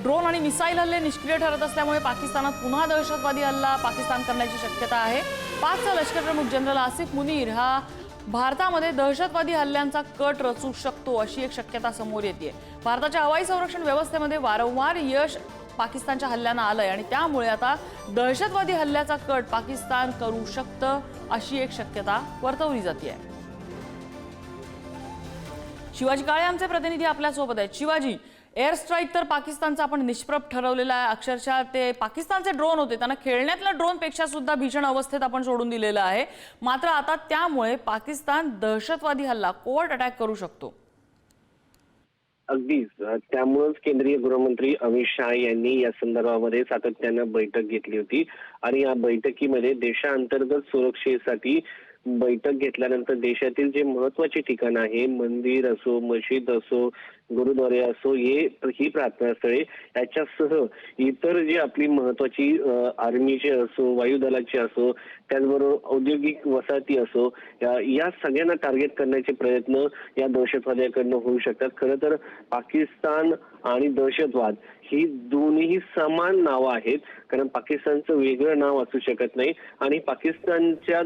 Drone आणि missile हल्ले निष्क्रिय ठरत असल्यामुळे पाकिस्तानात पुन्हा दहशतवादी हल्ला पाकिस्तान करण्याची शक्यता आहे। पाकचा लष्कर प्रमुख जनरल आसिफ मुनीर हा भारतामध्ये दहशतवादी हल्ल्यांचा कट रचू शकतो अशी एक शक्यता समोर येते। भारताच्या हवाई संरक्षण व्यवस्थेमध्ये वारंवार यश पाकिस्तानच्या हल्ल्यांना आलंय आणि त्यामुळे आता दहशतवादी हल्ल्याचा कट पाकिस्तान करू शकतं अशी एक शक्यता वर्तवली जाते। शिवाजी काळे आमचे प्रतिनिधी आपल्या सोबत आहेत। शिवाजी, एअर स्ट्राईक तर पाकिस्तानचा आपण निष्प्रभ ठरवलेला आहे। अक्षरशः ते पाकिस्तानचे ड्रोन होते, त्यांना खेळण्यातल्या ड्रोन पेक्षा सुद्धा भीषण अवस्थेत आपण सोडून दिलेलं आहे। मात्र आता त्यामुळे पाकिस्तान दहशतवादी हल्ला कोवर्ट अटॅक करू शकतो। अगदीच त्यामुळेच केंद्रीय गृहमंत्री अमित शाह यांनी या संदर्भामध्ये सातत्यानं बैठक घेतली होती आणि या बैठकीमध्ये देशांतर्गत सुरक्षेसाठी बैठक घेतल्यानंतर देशातील जे महत्त्वाचे ठिकाण आहे, मंदिर असो, मशीद असो, गुरुद्वारे असो, ही प्रार्थना स्थळे याच्यासह इतर जी आपली महत्त्वाची आर्मीचे असो, वायुदलाची असो, त्याचबरोबर औद्योगिक वसाहती असो, या सगळ्यांना टार्गेट करण्याचे प्रयत्न या दहशतवाद्यांकडून होऊ शकतात। खरं तर पाकिस्तान आणि दहशतवाद ही दोन्ही समान नावं आहेत, कारण पाकिस्तानचं वेगळं नाव असू शकत नाही आणि पाकिस्तानच्या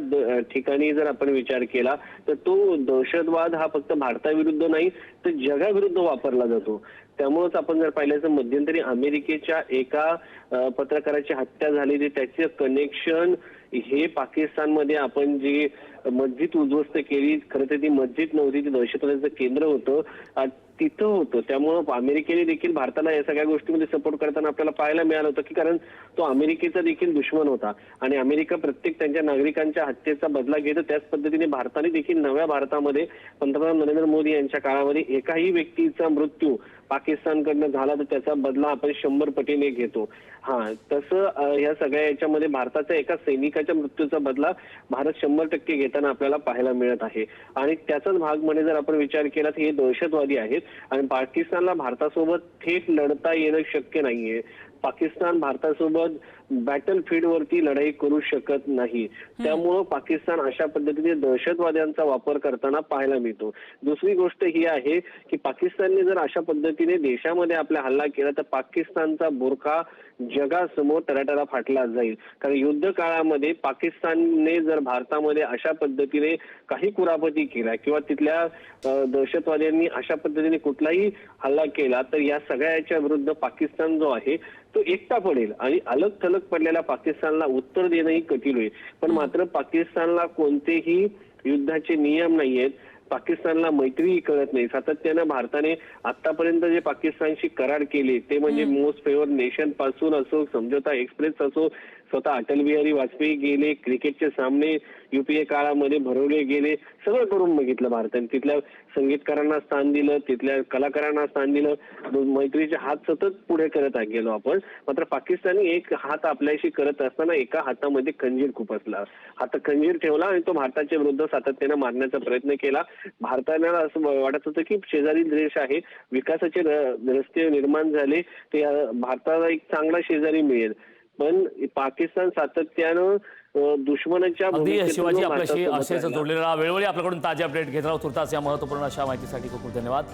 ठिकाणी जर आपण विचार केला तर तो दहशतवाद हा फक्त भारताविरुद्ध नाही तर जगाविरुद्ध वापरला जातो। त्यामुळेच आपण जर पाहिलं तर मध्यंतरी अमेरिकेच्या एका पत्रकाराची हत्या झालेली, त्याचे कनेक्शन हे पाकिस्तानमध्ये आपण जी मस्जिद उद्ध्वस्त केली, खरं तर ती मस्जिद नव्हती, ती दहशतवादाचं केंद्र होतं, तिथं होतं। त्यामुळं अमेरिकेने देखील भारताला या सगळ्या गोष्टींमध्ये सपोर्ट करताना आपल्याला पाहायला मिळालं होतं की कारण तो अमेरिकेचा देखील दुश्मन होता आणि अमेरिका प्रत्येक त्यांच्या नागरिकांच्या हत्येचा बदला घेतो। त्याच पद्धतीने भारताने देखील नव्या भारतामध्ये पंतप्रधान नरेंद्र मोदी यांच्या काळामध्ये एकाही व्यक्तीचा मृत्यू पाकिस्तानकडनं झाला तर त्याचा बदला आपण 100 पटीने घेतो। तसं या सगळ्या याच्यामध्ये भारताच्या एका सैनिकाच्या मृत्यूचा बदला भारत 100% घेताना आपल्याला पाहायला मिळत आहे आणि त्याचाच भाग म्हणजे जर आपण विचार केला तर हे दहशतवादी आहेत आणि पाकिस्तानला भारतासोबत थेट लढता येणं शक्य नाहीये। पाकिस्तान भारतासोबत बॅटल फील्डवरती लढाई करू शकत नाही, त्यामुळं पाकिस्तान अशा पद्धतीने दहशतवाद्यांचा वापर करताना पाहायला मिळतो। दुसरी गोष्ट ही आहे की पाकिस्तानने जर अशा पद्धतीने देशामध्ये आपला हल्ला केला तर पाकिस्तानचा बुरखा जगासमोर तराटारा फाटला जाईल, कारण युद्ध काळामध्ये पाकिस्तानने जर भारतामध्ये अशा पद्धतीने काही कुरापती केल्या किंवा तिथल्या दहशतवाद्यांनी अशा पद्धतीने कुठलाही हल्ला केला तर या सगळ्याच्या विरुद्ध पाकिस्तान जो आहे तो एकटा पडेल आणि अलग थलग पडलेल्या पाकिस्तानला उत्तर देणंही कठीण होईल। पण मात्र पाकिस्तानला कोणतेही युद्धाचे नियम नाहीयेत, पाकिस्तानला मैत्रीही कळत नाही। सातत्यानं भारताने आतापर्यंत जे पाकिस्तानशी करार केले ते म्हणजे मोस्ट फेवर नेशन पासून असो, समझोता एक्सप्रेस असो, स्वतः अटल बिहारी वाजपेयी गेले, क्रिकेटचे सामने युपीए काळामध्ये भरवले गेले, सगळं करून बघितलं भारताने। तिथल्या संगीतकारांना स्थान दिलं, तिथल्या कलाकारांना स्थान दिलं, मैत्रीचे हात सतत पुढे करत गेलो आपण। मात्र पाकिस्तानी एक हात आपल्याशी करत असताना एका हातामध्ये खंजीर खुपसला, हातात खंजीर ठेवला आणि तो भारताच्या विरुद्ध सातत्यानं मारण्याचा प्रयत्न केला। भारताला असं वाटत होतं की शेजारी देश आहे, विकासाचे रस्ते निर्माण झाले ते भारताला एक चांगला शेजारी मिळेल, पण पाकिस्तान सातत्यानं दुश्मनाच्या अगदी शिवाजी, आपल्याशी असेच जोडलेला वेळोवेळी आपल्याकडून ताजे अपडेट घेत राहू। तुर्तास या महत्त्वपूर्ण अशा माहितीसाठी खूप खूप धन्यवाद।